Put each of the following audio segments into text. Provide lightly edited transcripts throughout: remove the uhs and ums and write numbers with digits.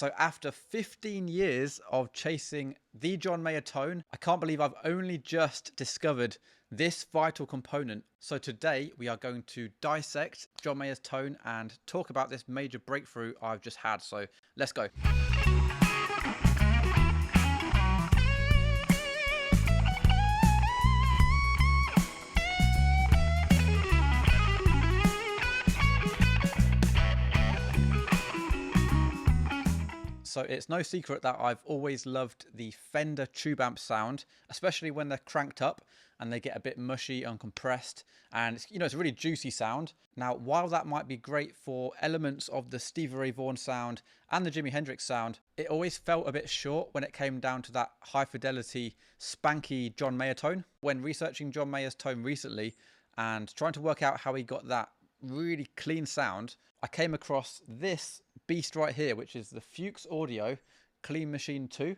So after 15 years of chasing the John Mayer tone, I can't believe I've only just discovered this vital component. So today we are going to dissect John Mayer's tone and talk about this major breakthrough I've just had. So let's go. So it's no secret that I've always loved the Fender tube amp sound, especially when they're cranked up and they get a bit mushy and compressed, and it's a really juicy sound. Now, while that might be great for elements of the Stevie Ray Vaughan sound and the Jimi Hendrix sound, it always felt a bit short when it came down to that high fidelity, spanky John Mayer tone. When researching John Mayer's tone recently and trying to work out how he got that really clean sound, I came across this beast right here, which is the Fuchs Audio Clean Machine 2.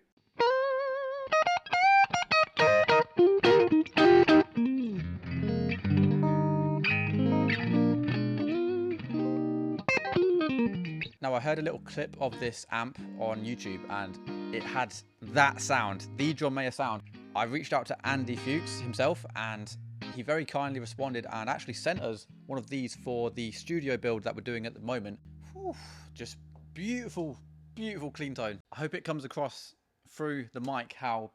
Now, I heard a little clip of this amp on YouTube and it had that sound, the John Mayer sound. I reached out to Andy Fuchs himself and he very kindly responded and actually sent us one of these for the studio build that we're doing at the moment. Whew, just beautiful, beautiful clean tone. I hope it comes across through the mic how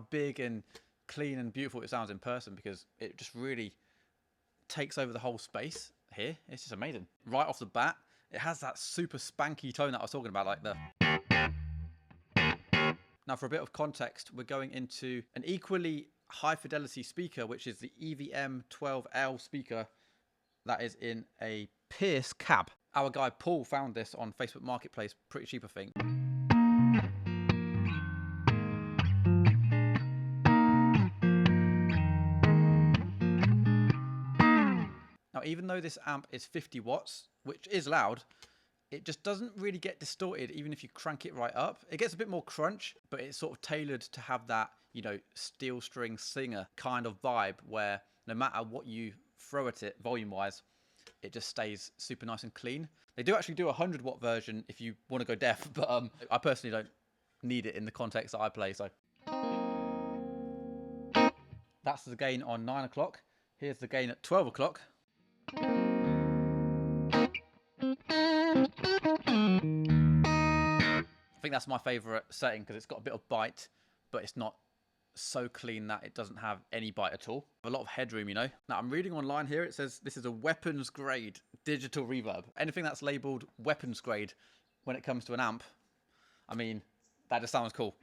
big and clean and beautiful it sounds in person, because it just really takes over the whole space here. It's just amazing. Right off the bat, it has that super spanky tone that I was talking about, like the... Now, for a bit of context, we're going into an equally high fidelity speaker, which is the EVM 12L speaker that is in a Pierce cab. Our guy Paul found this on Facebook Marketplace, pretty cheap, I think. Now, even though this amp is 50 watts, which is loud, it just doesn't really get distorted even if you crank it right up. It gets a bit more crunch, but it's sort of tailored to have that, steel string singer kind of vibe where no matter what you throw at it volume-wise, it just stays super nice and clean. They do actually do a 100-watt version if you want to go deaf, but I personally don't need it in the context that I play. So that's the gain on 9 o'clock. Here's the gain at 12 o'clock. I think that's my favourite setting because it's got a bit of bite, but it's not so clean that it doesn't have any bite at all. A lot of headroom, Now, I'm reading online here, it says this is a weapons grade digital reverb. Anything that's labelled weapons grade when it comes to an amp, I mean, that just sounds cool.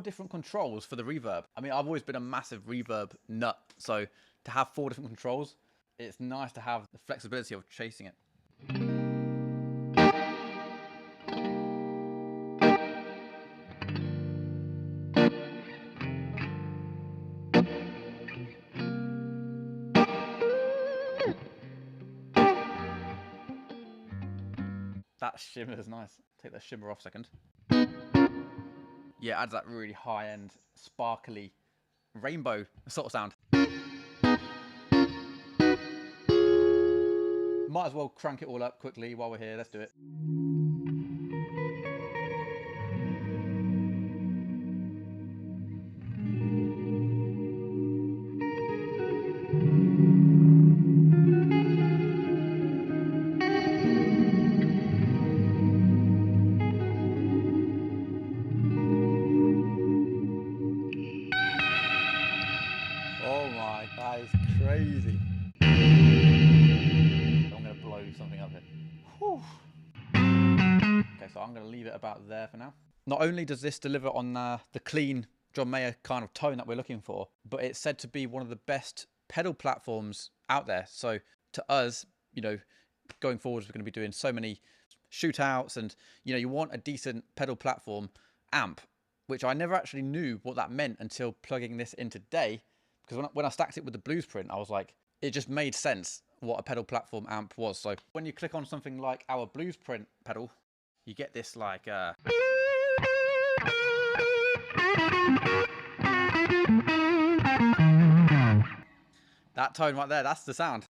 Different controls for the reverb. I mean, I've always been a massive reverb nut, so to have 4 different controls, it's nice to have the flexibility of chasing it. That shimmer is nice. Take that shimmer off a second. Yeah, it adds that really high-end, sparkly, rainbow sort of sound. Might as well crank it all up quickly while we're here. Let's do it. That is crazy. I'm going to blow something up here. Whew. Okay, so I'm going to leave it about there for now. Not only does this deliver on the clean John Mayer kind of tone that we're looking for, but it's said to be one of the best pedal platforms out there. So to us, going forwards, we're going to be doing so many shootouts and, you want a decent pedal platform amp, which I never actually knew what that meant until plugging this in today. Because when I stacked it with the BluesPrint, I was like, it just made sense what a pedal platform amp was. So when you click on something like our BluesPrint pedal, you get this like that tone right there, that's the sound.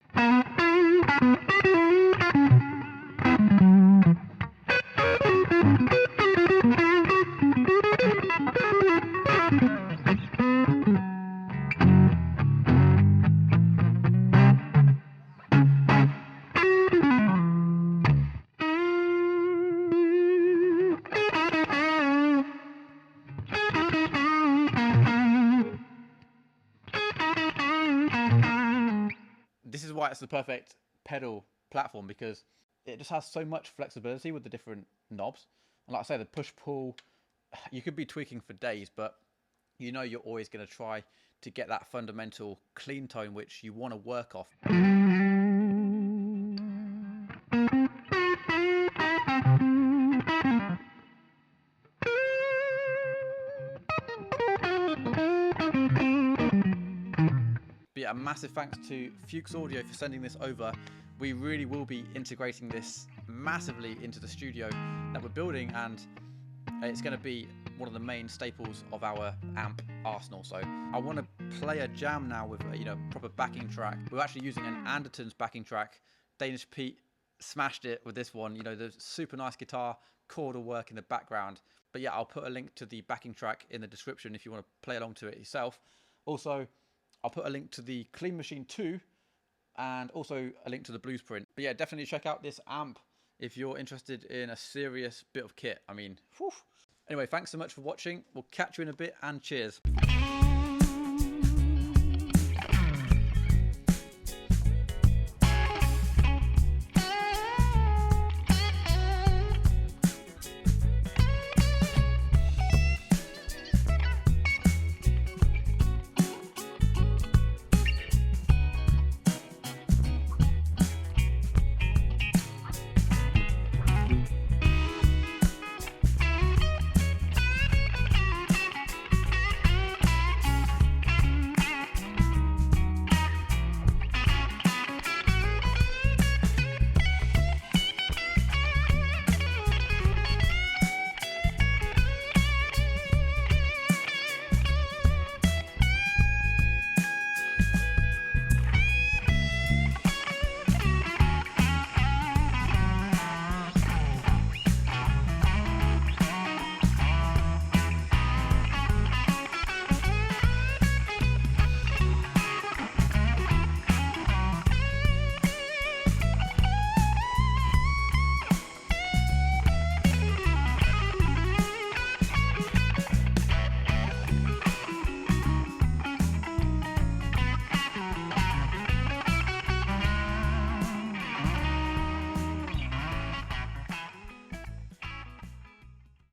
This is why it's the perfect pedal platform, because it just has so much flexibility with the different knobs. And like I say, the push-pull, you could be tweaking for days, but you know you're always going to try to get that fundamental clean tone which you want to work off. But yeah, a massive thanks to Fuchs Audio for sending this over. We really will be integrating this massively into the studio that we're building, and it's going to be one of the main staples of our amp arsenal. So I want to play a jam now with a proper backing track. We're actually using an Anderton's backing track. Danish Pete smashed it with this one. The super nice guitar chordal work in the background. But yeah, I'll put a link to the backing track in the description if you want to play along to it yourself. Also, I'll put a link to the Clean Machine 2 and also a link to the BluesPrint. But yeah, definitely check out this amp if you're interested in a serious bit of kit. I mean, whew. Anyway, thanks so much for watching. We'll catch you in a bit, and cheers.